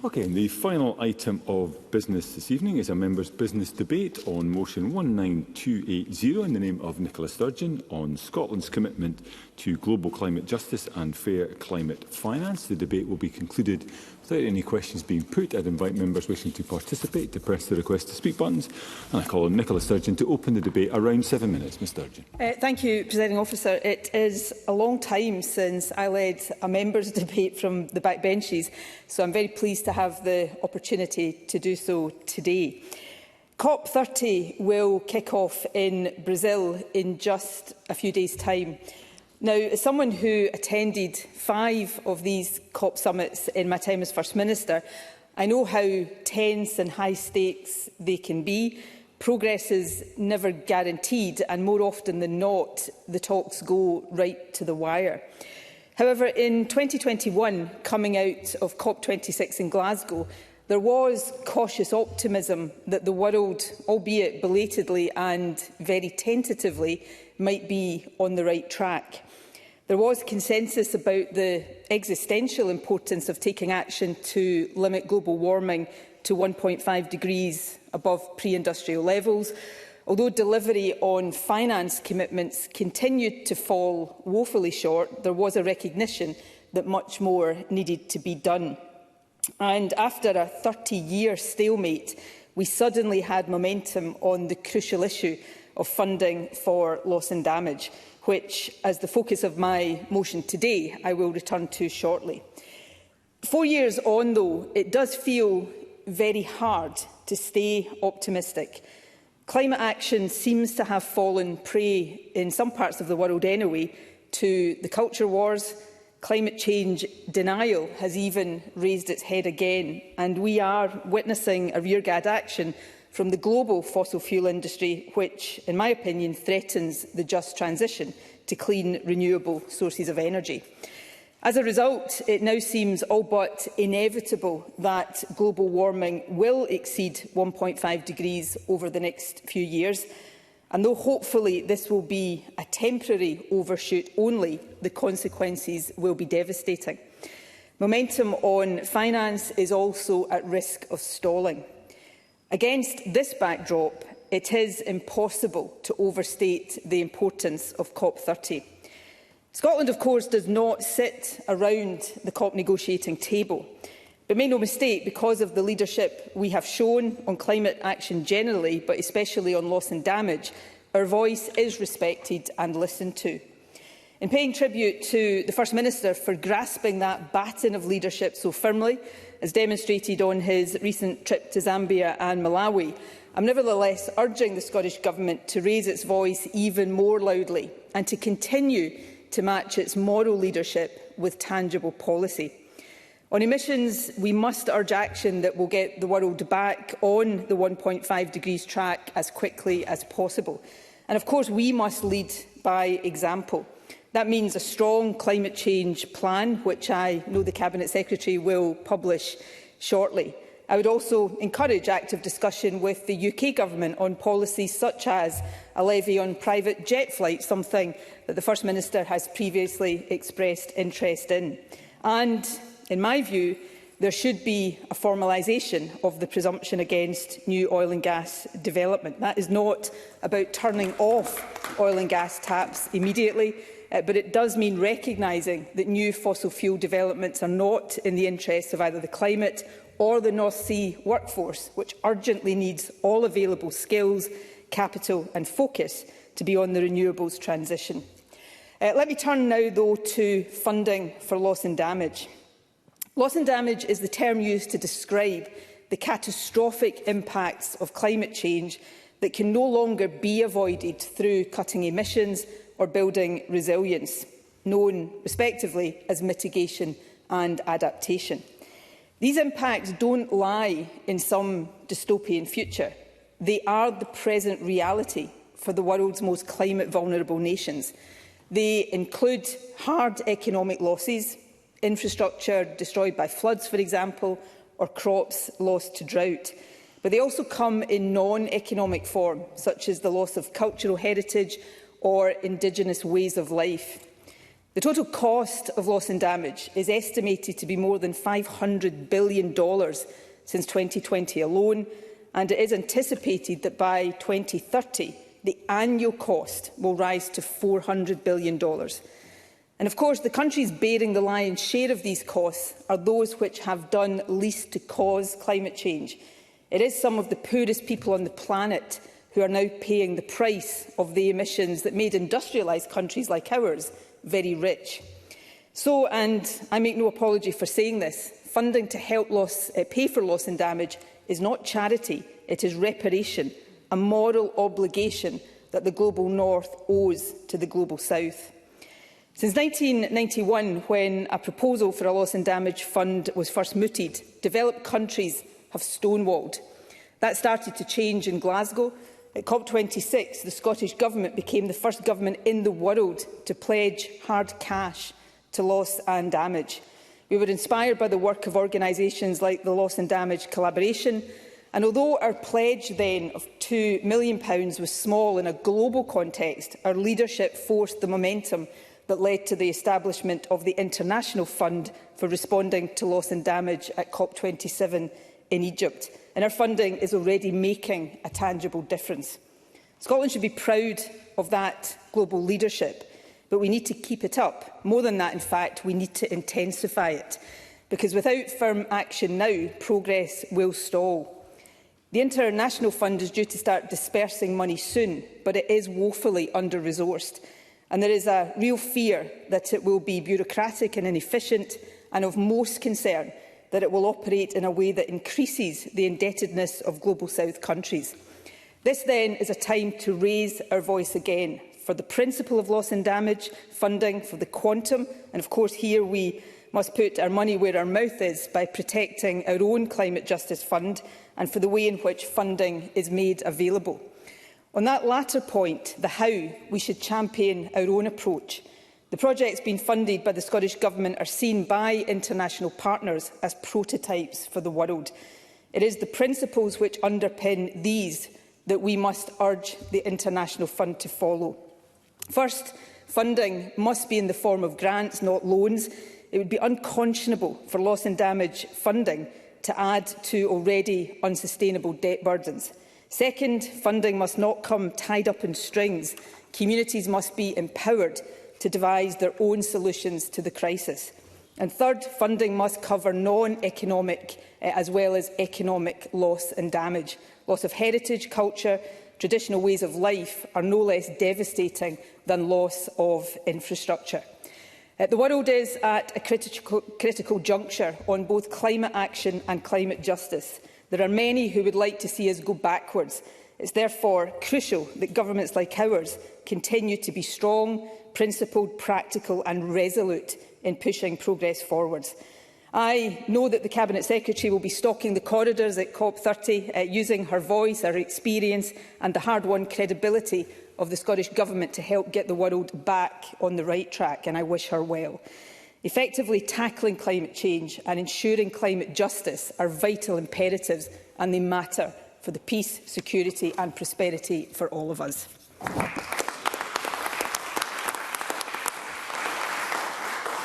Okay, and the final item of business this evening is a members' business debate on motion 19280 in the name of Nicola Sturgeon on Scotland's commitment to global climate justice and fair climate finance. The debate will be concluded without any questions being put. I'd invite members wishing to participate to press the request to speak buttons, and I call on Nicola Sturgeon to open the debate. Around 7 minutes. Ms Sturgeon. Thank you, Presiding Officer. It is a long time since I led a members' debate from the backbenches, so I'm very pleased to have the opportunity to do so today. COP30 will kick off in Brazil in just a few days' time. Now, as someone who attended 5 of these COP summits in my time as First Minister, I know how tense and high stakes they can be. Progress is never guaranteed, and more often than not, the talks go right to the wire. However, in 2021, coming out of COP26 in Glasgow, there was cautious optimism that the world, albeit belatedly and very tentatively, might be on the right track. There was consensus about the existential importance of taking action to limit global warming to 1.5 degrees above pre-industrial levels. Although delivery on finance commitments continued to fall woefully short, there was a recognition that much more needed to be done. And after a 30-year stalemate, we suddenly had momentum on the crucial issue of funding for loss and damage, which, as the focus of my motion today, I will return to shortly. 4 years on, though, it does feel very hard to stay optimistic. Climate action seems to have fallen prey, in some parts of the world anyway, to the culture wars. Climate change denial has even raised its head again, and we are witnessing a rearguard action from the global fossil fuel industry, which, in my opinion, threatens the just transition to clean, renewable sources of energy. As a result, it now seems all but inevitable that global warming will exceed 1.5 degrees over the next few years. And though hopefully this will be a temporary overshoot only, the consequences will be devastating. Momentum on finance is also at risk of stalling. Against this backdrop, it is impossible to overstate the importance of COP30. Scotland, of course, does not sit around the COP negotiating table. But make no mistake, because of the leadership we have shown on climate action generally, but especially on loss and damage, our voice is respected and listened to. In paying tribute to the First Minister for grasping that baton of leadership so firmly, as demonstrated on his recent trip to Zambia and Malawi, I'm nevertheless urging the Scottish Government to raise its voice even more loudly and to continue to match its moral leadership with tangible policy. On emissions, we must urge action that will get the world back on the 1.5 degrees track as quickly as possible. And of course, we must lead by example. That means a strong climate change plan, which I know the Cabinet Secretary will publish shortly. I would also encourage active discussion with the UK Government on policies such as a levy on private jet flights, something that the First Minister has previously expressed interest in. And, in my view, there should be a formalisation of the presumption against new oil and gas development. That is not about turning off oil and gas taps immediately, but it does mean recognising that new fossil fuel developments are not in the interests of either the climate or the North Sea workforce, which urgently needs all available skills, capital and focus to be on the renewables transition. Let me turn now, though, to funding for loss and damage. Loss and damage is the term used to describe the catastrophic impacts of climate change that can no longer be avoided through cutting emissions or building resilience, known respectively as mitigation and adaptation. These impacts don't lie in some dystopian future. They are the present reality for the world's most climate vulnerable nations. They include hard economic losses, infrastructure destroyed by floods, for example, or crops lost to drought. But they also come in non-economic form, such as the loss of cultural heritage or indigenous ways of life. The total cost of loss and damage is estimated to be more than $500 billion since 2020 alone, and it is anticipated that by 2030, the annual cost will rise to $400 billion. And of course, the countries bearing the lion's share of these costs are those which have done least to cause climate change. It is some of the poorest people on the planet who are now paying the price of the emissions that made industrialised countries like ours very rich. So, and I make no apology for saying this, funding to help pay for loss and damage is not charity, it is reparation, a moral obligation that the global north owes to the global south. Since 1991, when a proposal for a loss and damage fund was first mooted, developed countries have stonewalled. That started to change in Glasgow. At COP26, the Scottish Government became the first government in the world to pledge hard cash to loss and damage. We were inspired by the work of organisations like the Loss and Damage Collaboration, and although our pledge then of £2 million was small in a global context, our leadership forced the momentum that led to the establishment of the International Fund for Responding to Loss and Damage at COP27 in Egypt. And our funding is already making a tangible difference. Scotland should be proud of that global leadership, but we need to keep it up. More than that, in fact, we need to intensify it, because without firm action now, progress will stall. The International Fund is due to start dispersing money soon, but it is woefully under-resourced, and there is a real fear that it will be bureaucratic and inefficient, and of most concern that it will operate in a way that increases the indebtedness of Global South countries. This, then, is a time to raise our voice again for the principle of loss and damage funding, for the quantum, and of course here we must put our money where our mouth is by protecting our own Climate Justice Fund, and for the way in which funding is made available. On that latter point, the how, we should champion our own approach. The projects being funded by the Scottish Government are seen by international partners as prototypes for the world. It is the principles which underpin these that we must urge the International Fund to follow. First, funding must be in the form of grants, not loans. It would be unconscionable for loss and damage funding to add to already unsustainable debt burdens. Second, funding must not come tied up in strings. Communities must be empowered to devise their own solutions to the crisis. And third, funding must cover non-economic as well as economic loss and damage. Loss of heritage, culture, traditional ways of life are no less devastating than loss of infrastructure. The world is at a critical juncture on both climate action and climate justice. There are many who would like to see us go backwards. It's therefore crucial that governments like ours continue to be strong, principled, practical and resolute in pushing progress forwards. I know that the Cabinet Secretary will be stalking the corridors at COP30, using her voice, her experience and the hard-won credibility of the Scottish Government to help get the world back on the right track, and I wish her well. Effectively tackling climate change and ensuring climate justice are vital imperatives, and they matter for the peace, security and prosperity for all of us.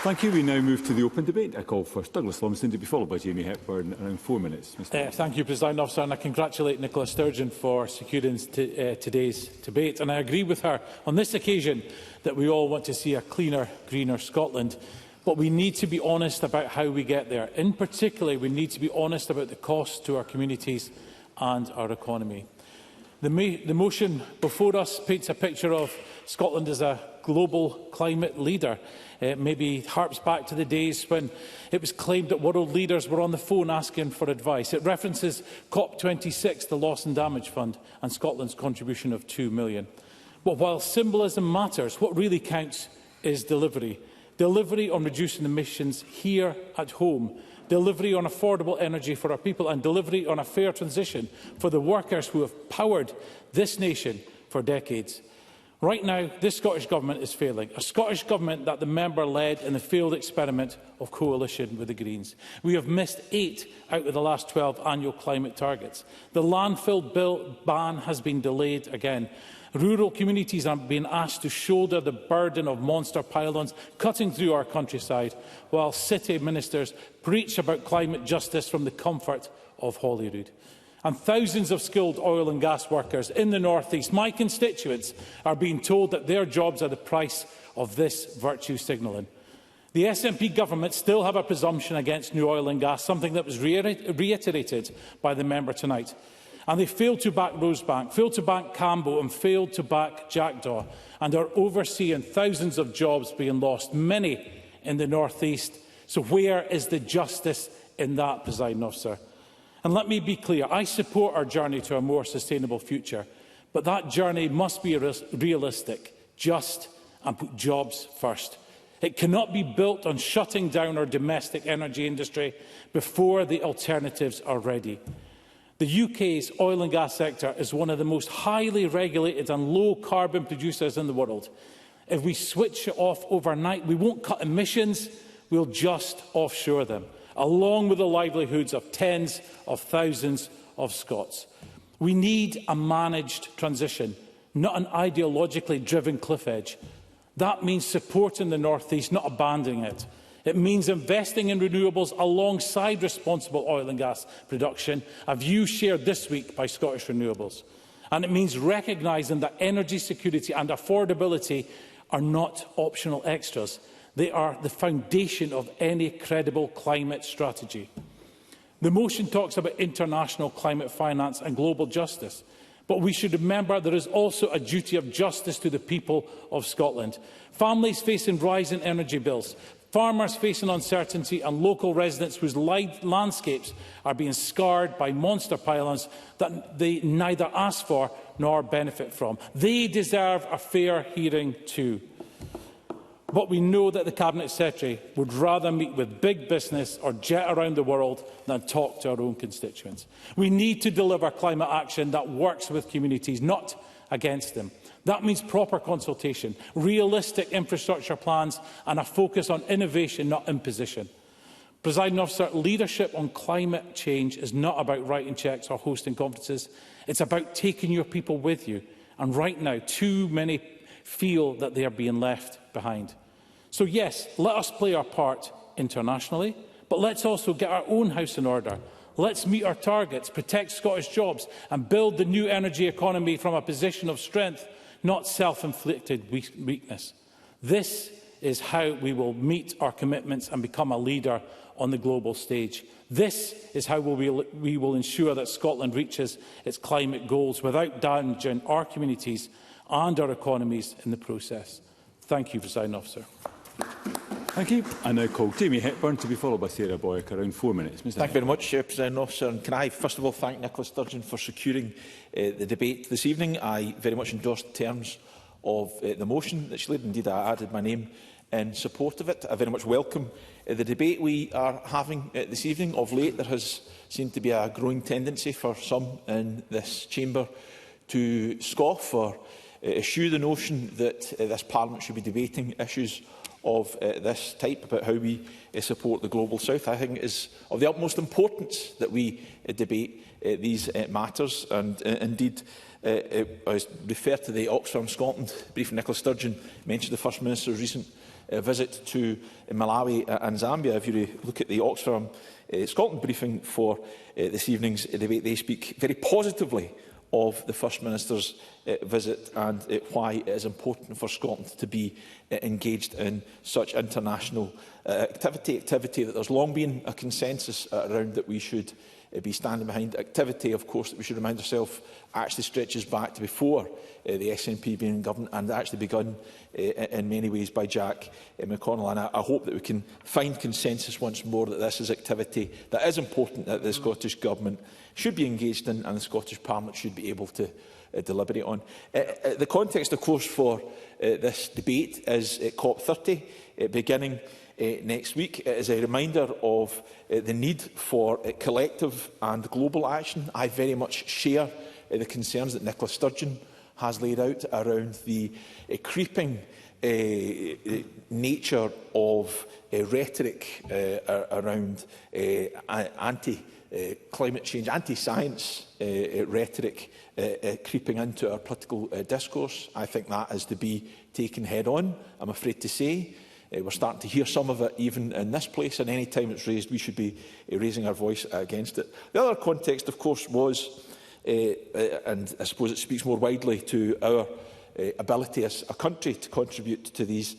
Thank you. We now move to the open debate. I call for Douglas Lumsden to be followed by Jamie Hepburn. Around 4 minutes. Thank you, President Officer, and I congratulate Nicola Sturgeon for securing today's debate. And I agree with her on this occasion that we all want to see a cleaner, greener Scotland. But we need to be honest about how we get there. In particular, we need to be honest about the cost to our communities and our economy. The motion before us paints a picture of Scotland as a global climate leader. It maybe harps back to the days when it was claimed that world leaders were on the phone asking for advice. It references COP26, the Loss and Damage Fund, and Scotland's contribution of £2 million. But while symbolism matters, what really counts is delivery. Delivery on reducing emissions here at home, delivery on affordable energy for our people, and delivery on a fair transition for the workers who have powered this nation for decades. Right now, this Scottish Government is failing, a Scottish Government that the member led in the failed experiment of coalition with the Greens. We have missed 8 out of the last 12 annual climate targets. The landfill bill ban has been delayed again. Rural communities are being asked to shoulder the burden of monster pylons cutting through our countryside, while city ministers preach about climate justice from the comfort of Holyrood. And thousands of skilled oil and gas workers in the North East, my constituents, are being told that their jobs are the price of this virtue signalling. The SNP government still have a presumption against new oil and gas, something that was reiterated by the member tonight. And they failed to back Rosebank, failed to back Cambo and failed to back Jackdaw, and are overseeing thousands of jobs being lost, many in the North East. So where is the justice in that, Presiding Officer? And let me be clear, I support our journey to a more sustainable future, but that journey must be realistic, just and put jobs first. It cannot be built on shutting down our domestic energy industry before the alternatives are ready. The UK's oil and gas sector is one of the most highly regulated and low-carbon producers in the world. If we switch it off overnight, we won't cut emissions, we'll just offshore them, along with the livelihoods of tens of thousands of Scots. We need a managed transition, not an ideologically driven cliff edge. That means supporting the North East, not abandoning it. It means investing in renewables alongside responsible oil and gas production, a view shared this week by Scottish Renewables. And it means recognising that energy security and affordability are not optional extras. They are the foundation of any credible climate strategy. The motion talks about international climate finance and global justice. But we should remember there is also a duty of justice to the people of Scotland. Families facing rising energy bills, farmers facing uncertainty and local residents whose landscapes are being scarred by monster pylons that they neither ask for nor benefit from. They deserve a fair hearing too. But we know that the Cabinet Secretary would rather meet with big business or jet around the world than talk to our own constituents. We need to deliver climate action that works with communities, not against them. That means proper consultation, realistic infrastructure plans and a focus on innovation, not imposition. Presiding Officer, leadership on climate change is not about writing cheques or hosting conferences. It's about taking your people with you. And right now, too many feel that they are being left behind. So yes, let us play our part internationally, but let's also get our own house in order. Let's meet our targets, protect Scottish jobs and build the new energy economy from a position of strength, not self-inflicted weakness. This is how we will meet our commitments and become a leader on the global stage. This is how we will ensure that Scotland reaches its climate goals without damaging our communities and our economies in the process. Thank you, Presiding Officer. Thank you. I now call Jamie Hepburn to be followed by Sarah Boyack. Around 4 minutes. Thank you very much, Presiding Officer. And can I first of all thank Nicola Sturgeon for securing the debate this evening. I very much endorsed the terms of the motion that she laid. Indeed, I added my name in support of it. I very much welcome the debate we are having this evening. Of late, there has seemed to be a growing tendency for some in this chamber to scoff or eschew the notion that this Parliament should be debating issues of this type about how we support the Global South. I think it is of the utmost importance that we debate these matters. And indeed, I refer to the Oxfam Scotland brief. Nicola Sturgeon mentioned the First Minister's recent visit to Malawi and Zambia. If you look at the Oxfam Scotland briefing for this evening's debate, they speak very positively of the First Minister's visit and why it is important for Scotland to be engaged in such international activity that there's long been a consensus around that we should be standing behind. Activity, of course, that we should remind ourselves actually stretches back to before the SNP being in government and actually begun in many ways by Jack McConnell. And I hope that we can find consensus once more that this is activity that is important that the Scottish Government should be engaged in and the Scottish Parliament should be able to deliberate on. The context, of course, for this debate is COP30 beginning next week. It is a reminder of the need for collective and global action. I very much share the concerns that Nicola Sturgeon has laid out around the creeping nature of rhetoric around anti-climate change, anti-science rhetoric creeping into our political discourse. I think that is to be taken head-on, I'm afraid to say. We're starting to hear some of it even in this place, and any time it's raised, we should be raising our voice against it. The other context, of course, was, and I suppose it speaks more widely to our ability as a country to contribute to these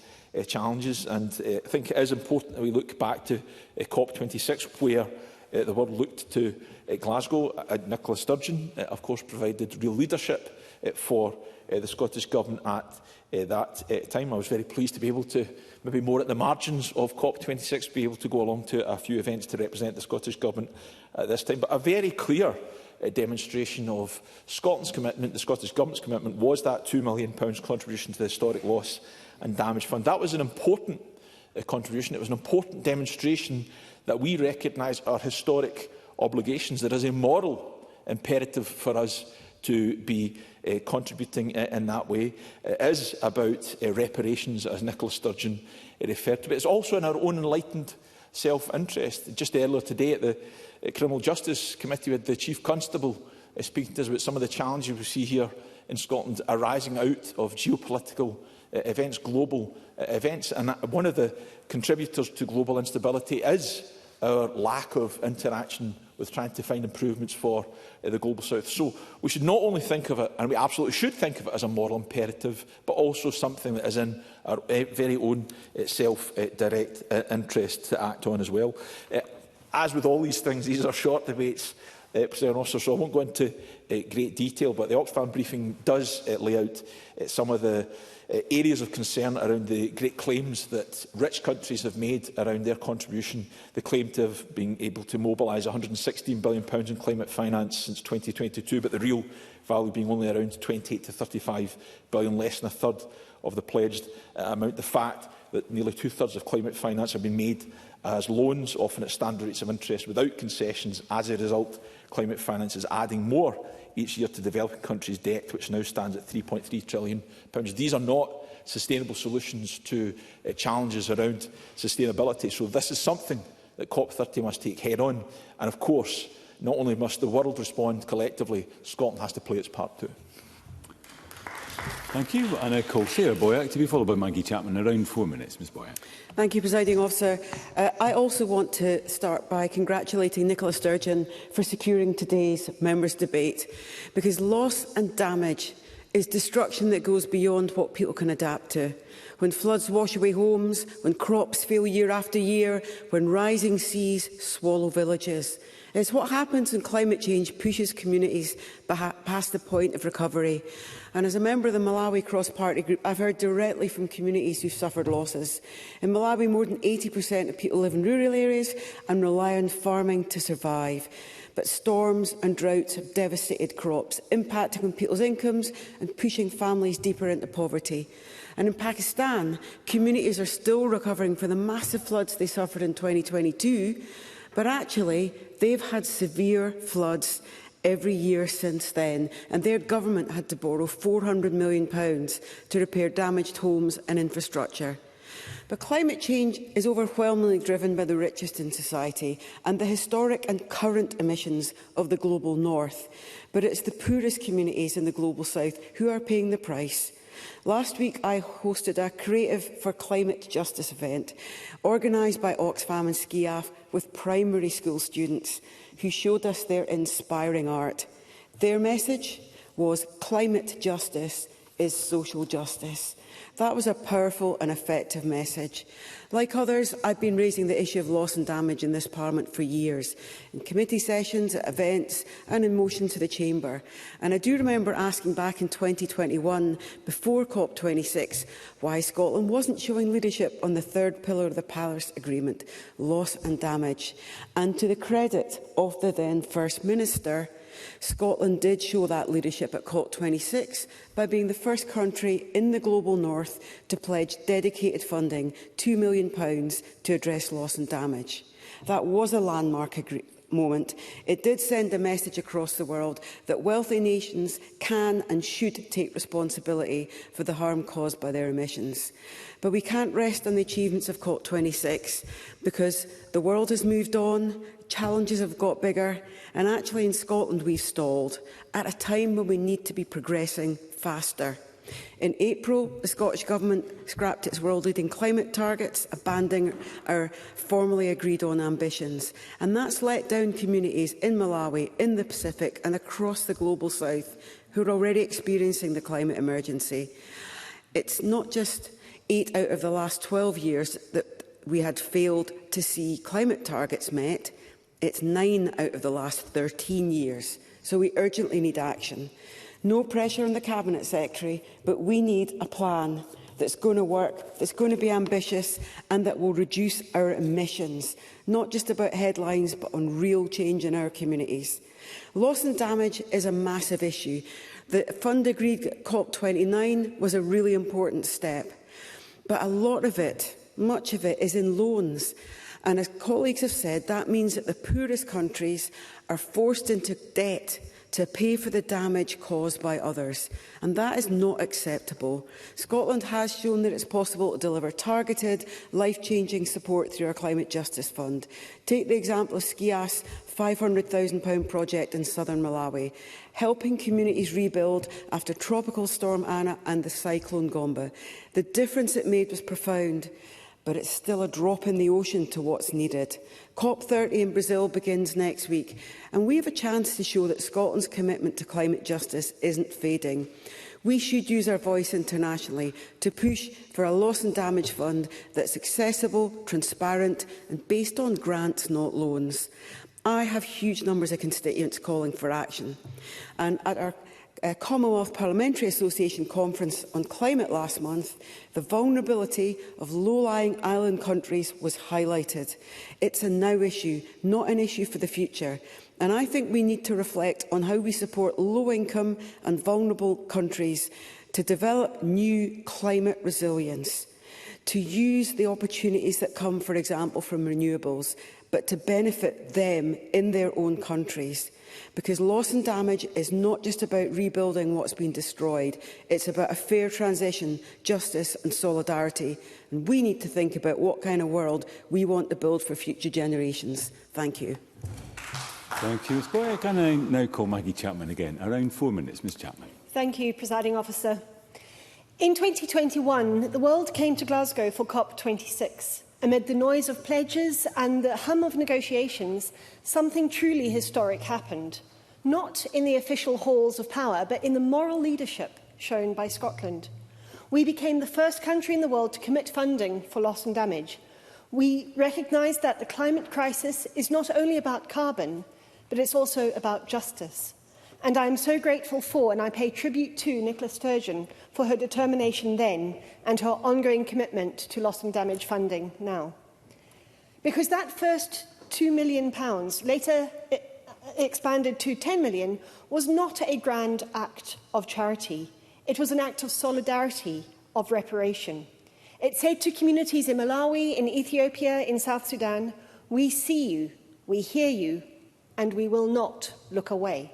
challenges, and I think it is important that we look back to COP26, where the world looked to Glasgow. Nicola Sturgeon, of course, provided real leadership for the Scottish Government at that time. I was very pleased to be able to, maybe more at the margins of COP26, be able to go along to a few events to represent the Scottish Government at this time. But a very clear demonstration of Scotland's commitment, the Scottish Government's commitment, was that £2 million contribution to the Historic Loss and Damage Fund. That was an important contribution. It was an important demonstration that we recognise our historic obligations. There is a moral imperative for us to be contributing in that way. It is about reparations, as Nicola Sturgeon referred to, but it's also in our own enlightened self-interest. Just earlier today at the Criminal Justice Committee, with the Chief Constable speaking to us about some of the challenges we see here in Scotland arising out of geopolitical events, global events. And one of the contributors to global instability is our lack of interaction with trying to find improvements for the Global South. So we should not only think of it, and we absolutely should think of it as a moral imperative, but also something that is in our very own self-direct interest to act on as well. As with all these things, these are short debates, President Officer, so I won't go into great detail, but the Oxfam briefing does lay out some of the areas of concern around the great claims that rich countries have made around their contribution. They claim to have been able to mobilise £116 billion in climate finance since 2022, but the real value being only around 28 to 35 billion, less than a third of the pledged amount. The fact that nearly two-thirds of climate finance have been made as loans, often at standard rates of interest without concessions. As a result, climate finance is adding more each year to developing countries' debt, which now stands at £3.3 trillion. These are not sustainable solutions to challenges around sustainability. So this is something that COP30 must take head on. And of course, not only must the world respond collectively, Scotland has to play its part too. Thank you. And I call Sarah Boyack to be followed by Maggie Chapman. Around 4 minutes, Ms Boyack. Thank you, Presiding Officer. I also want to start by congratulating Nicola Sturgeon for securing today's members' debate, because loss and damage is destruction that goes beyond what people can adapt to. When floods wash away homes, when crops fail year after year, when rising seas swallow villages. It's what happens when climate change pushes communities past the point of recovery. And as a member of the Malawi cross-party group, I've heard directly from communities who've suffered losses. In Malawi, more than 80% of people live in rural areas and rely on farming to survive. But storms and droughts have devastated crops, impacting on people's incomes and pushing families deeper into poverty. And in Pakistan, communities are still recovering from the massive floods they suffered in 2022, but actually they've had severe floods every year since then, and their government had to borrow £400 million to repair damaged homes and infrastructure. But climate change is overwhelmingly driven by the richest in society and the historic and current emissions of the global north. But it's the poorest communities in the global south who are paying the price. Last week, I hosted a Creative for Climate Justice event organised by Oxfam and SCIAF with primary school students who showed us their inspiring art. Their message was climate justice is social justice. That was a powerful and effective message. Like others, I've been raising the issue of loss and damage in this Parliament for years, in committee sessions, at events and in motion to the Chamber. And I do remember asking back in 2021, before COP26, why Scotland wasn't showing leadership on the third pillar of the Paris Agreement, loss and damage. And to the credit of the then First Minister, Scotland did show that leadership at COP26 by being the first country in the global north to pledge dedicated funding, £2 million, to address loss and damage. That was a landmark moment, it did send a message across the world that wealthy nations can and should take responsibility for the harm caused by their emissions. But we can't rest on the achievements of COP26 because the world has moved on, challenges have got bigger, and actually in Scotland we've stalled at a time when we need to be progressing faster. In April, the Scottish Government scrapped its world-leading climate targets, abandoning our formally agreed-on ambitions. And that's let down communities in Malawi, in the Pacific and across the Global South who are already experiencing the climate emergency. It's not just 8 out of the last 12 years that we had failed to see climate targets met. It's 9 out of the last 13 years. So we urgently need action. No pressure on the Cabinet Secretary, but we need a plan that's going to work, that's going to be ambitious and that will reduce our emissions, not just about headlines, but on real change in our communities. Loss and damage is a massive issue. The fund agreed at COP29 was a really important step, but a lot of it, much of it, is in loans. And as colleagues have said, that means that the poorest countries are forced into debt to pay for the damage caused by others. And that is not acceptable. Scotland has shown that it's possible to deliver targeted, life-changing support through our Climate Justice Fund. Take the example of Skias' £500,000 project in southern Malawi, helping communities rebuild after Tropical Storm Anna and the Cyclone Gomba. The difference it made was profound, but it's still a drop in the ocean to what's needed. COP30 in Brazil begins next week, and we have a chance to show that Scotland's commitment to climate justice isn't fading. We should use our voice internationally to push for a loss and damage fund that's accessible, transparent and based on grants, not loans. I have huge numbers of constituents calling for action, and at our Commonwealth Parliamentary Association conference on climate last month, the vulnerability of low-lying island countries was highlighted. It's a now issue, not an issue for the future. And I think we need to reflect on how we support low-income and vulnerable countries to develop new climate resilience, to use the opportunities that come, for example, from renewables, but to benefit them in their own countries. Because loss and damage is not just about rebuilding what's been destroyed. It's about a fair transition, justice and solidarity. And we need to think about what kind of world we want to build for future generations. Thank you. Thank you, Ms Boyer. Can I now call Maggie Chapman again? Around 4 minutes, Ms Chapman. Thank you, Presiding Officer. In 2021, the world came to Glasgow for COP26. Amid the noise of pledges and the hum of negotiations, something truly historic happened. Not in the official halls of power, but in the moral leadership shown by Scotland. We became the first country in the world to commit funding for loss and damage. We recognised that the climate crisis is not only about carbon, but it's also about justice. And I am so grateful for, and I pay tribute to, Nicola Sturgeon for her determination then and her ongoing commitment to loss and damage funding now. Because that first £2 million, later expanded to £10 million, was not a grand act of charity. It was an act of solidarity, of reparation. It said to communities in Malawi, in Ethiopia, in South Sudan, we see you, we hear you, and we will not look away.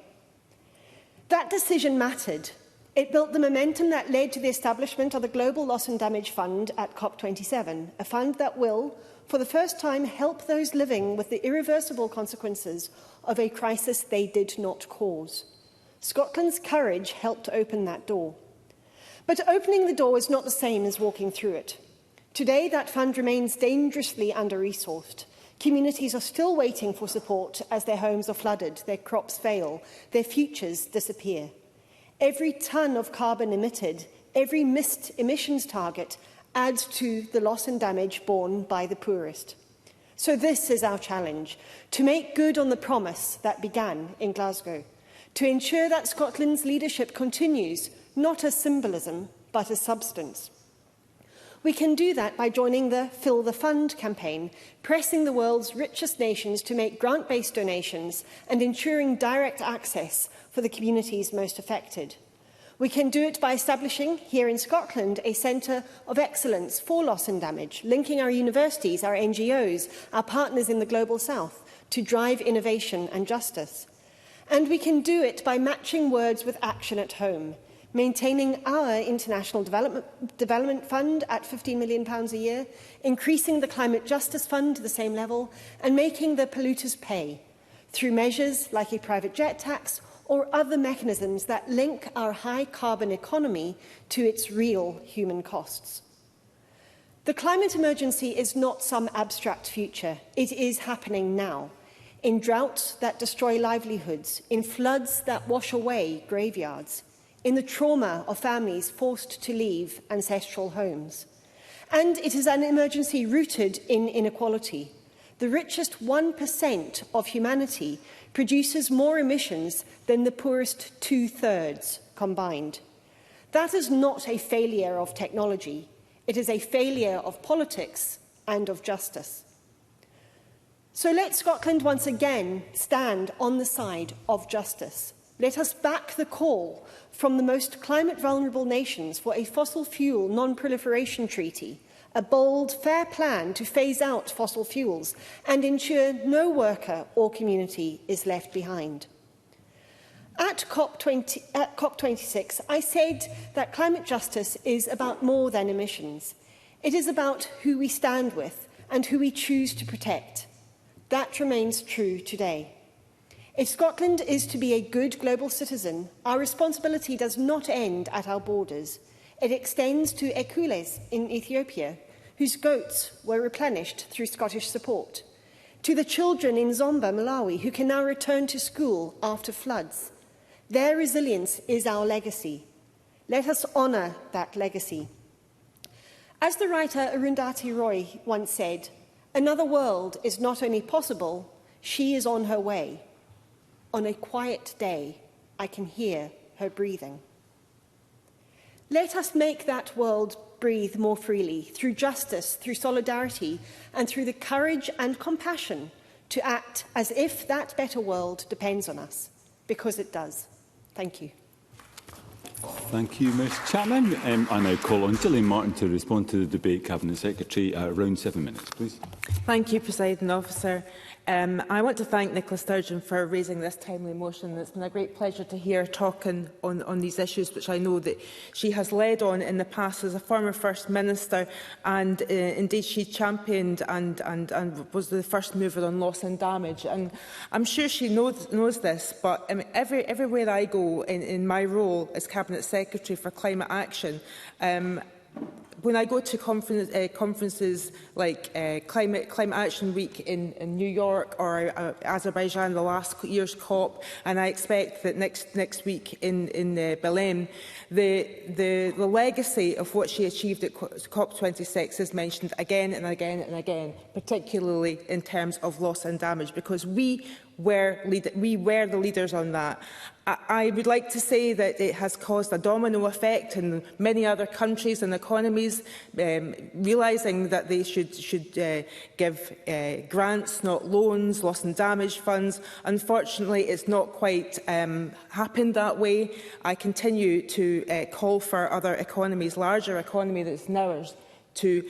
That decision mattered. It built the momentum that led to the establishment of the Global Loss and Damage Fund at COP27, a fund that will, for the first time, help those living with the irreversible consequences of a crisis they did not cause. Scotland's courage helped open that door. But opening the door is not the same as walking through it. Today, that fund remains dangerously under-resourced. Communities are still waiting for support as their homes are flooded, their crops fail, their futures disappear. Every tonne of carbon emitted, every missed emissions target adds to the loss and damage borne by the poorest. So this is our challenge, to make good on the promise that began in Glasgow, to ensure that Scotland's leadership continues, not as symbolism, but as substance. We can do that by joining the Fill the Fund campaign, pressing the world's richest nations to make grant-based donations and ensuring direct access for the communities most affected. We can do it by establishing, here in Scotland, a centre of excellence for loss and damage, linking our universities, our NGOs, our partners in the Global South, to drive innovation and justice. And we can do it by matching words with action at home, maintaining our International Development Fund at £15 million a year, increasing the Climate Justice Fund to the same level, and making the polluters pay through measures like a private jet tax or other mechanisms that link our high-carbon economy to its real human costs. The climate emergency is not some abstract future. It is happening now, in droughts that destroy livelihoods, in floods that wash away graveyards, in the trauma of families forced to leave ancestral homes. And it is an emergency rooted in inequality. The richest 1% of humanity produces more emissions than the poorest 2/3 combined. That is not a failure of technology. It is a failure of politics and of justice. So let Scotland once again stand on the side of justice. Let us back the call from the most climate-vulnerable nations for a fossil fuel non-proliferation treaty, a bold, fair plan to phase out fossil fuels and ensure no worker or community is left behind. At COP26, I said that climate justice is about more than emissions. It is about who we stand with and who we choose to protect. That remains true today. If Scotland is to be a good global citizen, our responsibility does not end at our borders. It extends to Ekules in Ethiopia, whose goats were replenished through Scottish support, to the children in Zomba, Malawi, who can now return to school after floods. Their resilience is our legacy. Let us honour that legacy. As the writer Arundhati Roy once said, another world is not only possible, she is on her way. On a quiet day, I can hear her breathing. Let us make that world breathe more freely, through justice, through solidarity, and through the courage and compassion to act as if that better world depends on us, because it does. Thank you. Thank you, Ms Chapman. I now call on Gillian Martin to respond to the debate. Cabinet Secretary, around 7 minutes, please. Thank you, Presiding Officer. I want to thank Nicola Sturgeon for raising this timely motion. It's been a great pleasure to hear her talking on these issues, which I know that she has led on in the past as a former First Minister, and indeed she championed and was the first mover on loss and damage. And I'm sure she knows this, but everywhere I go in my role as Cabinet Secretary for Climate Action, when I go to conferences like Climate Action Week in New York or Azerbaijan, the last year's COP, and I expect that next week in Belém, the legacy of what she achieved at COP26 is mentioned again and again and again, particularly in terms of loss and damage, because we were the leaders on that. I would like to say that it has caused a domino effect in many other countries and economies, realising that they should give grants, not loans, loss and damage funds. Unfortunately, it's not quite happened that way. I continue to call for other economies, larger economy that's ours, to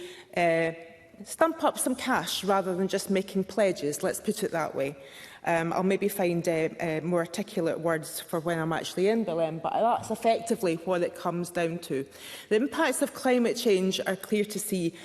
stump up some cash rather than just making pledges. Let's put it that way. I'll maybe find more articulate words for when I'm actually in Belém, but that's effectively what it comes down to. The impacts of climate change are clear to see,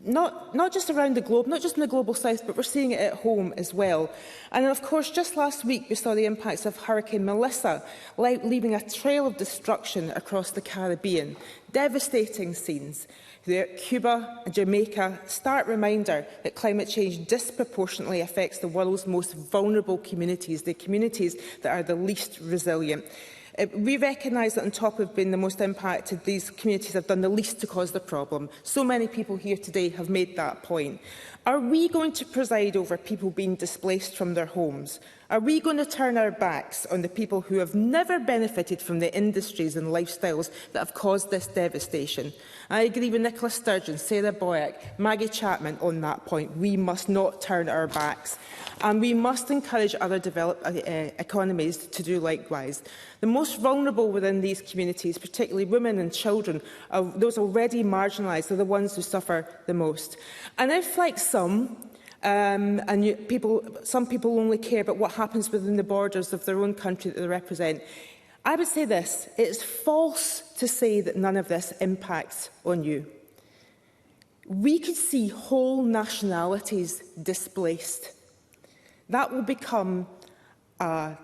not just around the globe, not just in the global south, but we're seeing it at home as well. And of course, just last week we saw the impacts of Hurricane Melissa, leaving a trail of destruction across the Caribbean. Devastating scenes. Cuba and Jamaica, stark reminder that climate change disproportionately affects the world's most vulnerable communities, the communities that are the least resilient. We recognise that on top of being the most impacted, these communities have done the least to cause the problem. So many people here today have made that point. Are we going to preside over people being displaced from their homes? Are we going to turn our backs on the people who have never benefited from the industries and lifestyles that have caused this devastation? I agree with Nicola Sturgeon, Sarah Boyack, Maggie Chapman on that point. We must not turn our backs, and we must encourage other developed economies to do likewise. The most vulnerable within these communities, particularly women and children, those already marginalised, are the ones who suffer the most. And if, like some, Some people only care about what happens within the borders of their own country that they represent. I would say this: it is false to say that none of this impacts on you. We could see whole nationalities displaced. That will become a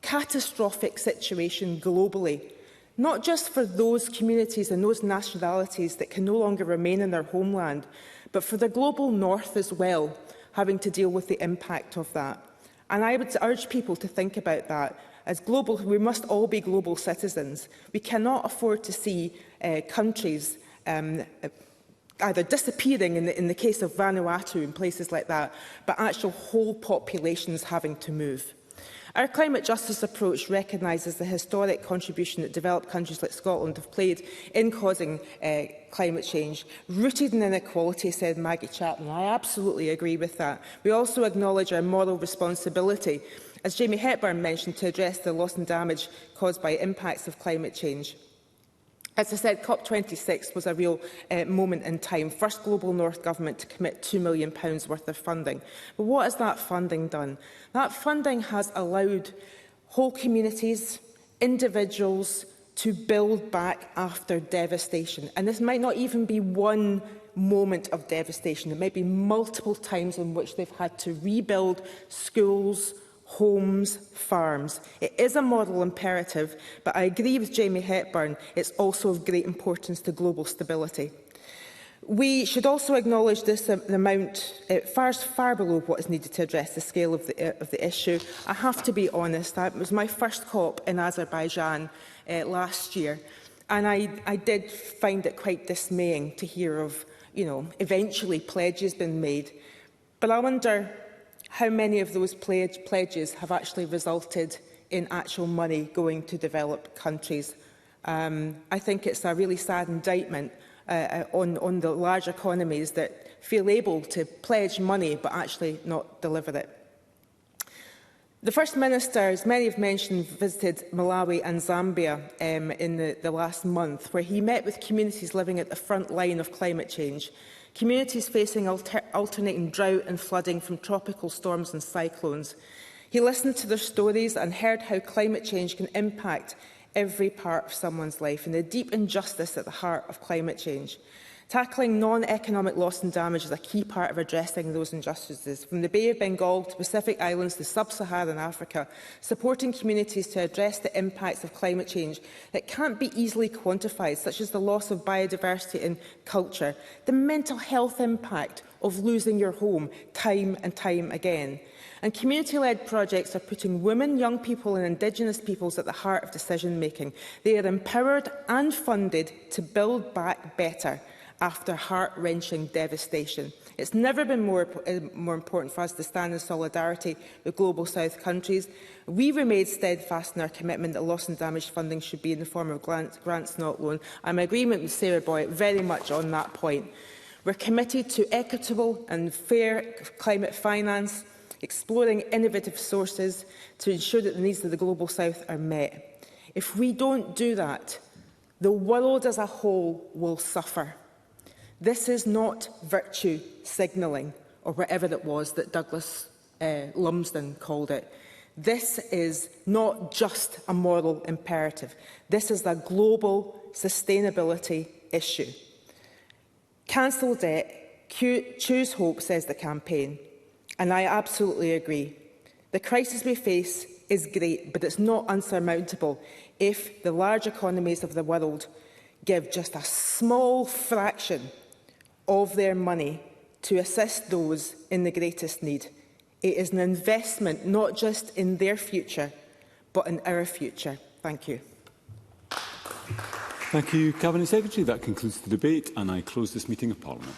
catastrophic situation globally, not just for those communities and those nationalities that can no longer remain in their homeland, but for the global north as well, having to deal with the impact of that. And I would urge people to think about that. As global, we must all be global citizens. We cannot afford to see countries either disappearing in the case of Vanuatu and places like that, but actual whole populations having to move. Our climate justice approach recognises the historic contribution that developed countries like Scotland have played in causing climate change, rooted in inequality, said Maggie Chapman. I absolutely agree with that. We also acknowledge our moral responsibility, as Jamie Hepburn mentioned, to address the loss and damage caused by impacts of climate change. As I said, COP26 was a real moment in time. First global North government to commit £2 million worth of funding. But what has that funding done? That funding has allowed whole communities, individuals, to build back after devastation. And this might not even be one moment of devastation. It might be multiple times in which they've had to rebuild schools, homes, farms. It is a moral imperative, but I agree with Jamie Hepburn, it's also of great importance to global stability. We should also acknowledge this amount far below what is needed to address the scale of the issue. I have to be honest, that was my first COP in Azerbaijan last year, and I did find it quite dismaying to hear of, eventually pledges being made. But I wonder how many of those pledges have actually resulted in actual money going to developed countries. I think it's a really sad indictment on the large economies that feel able to pledge money but actually not deliver it. The First Minister, as many have mentioned, visited Malawi and Zambia in the last month, where he met with communities living at the front line of climate change. Communities facing alternating drought and flooding from tropical storms and cyclones. He listened to their stories and heard how climate change can impact every part of someone's life and the deep injustice at the heart of climate change. Tackling non-economic loss and damage is a key part of addressing those injustices. From the Bay of Bengal to Pacific Islands to sub-Saharan Africa, supporting communities to address the impacts of climate change that can't be easily quantified, such as the loss of biodiversity and culture, the mental health impact of losing your home time and time again. And community-led projects are putting women, young people and Indigenous peoples at the heart of decision-making. They are empowered and funded to build back better after heart-wrenching devastation. It's never been more important for us to stand in solidarity with Global South countries. We remain steadfast in our commitment that loss and damage funding should be in the form of grants, not loan. I'm in agreement with Sarah Boyd very much on that point. We're committed to equitable and fair climate finance, exploring innovative sources to ensure that the needs of the Global South are met. If we don't do that, the world as a whole will suffer. This is not virtue signalling, or whatever it was that Douglas Lumsden called it. This is not just a moral imperative. This is a global sustainability issue. Cancel debt, choose hope, says the campaign. And I absolutely agree. The crisis we face is great, but it's not unsurmountable if the large economies of the world give just a small fraction of their money to assist those in the greatest need. It is an investment not just in their future, but in our future. Thank you. Thank you, Cabinet Secretary. That concludes the debate, and I close this meeting of Parliament.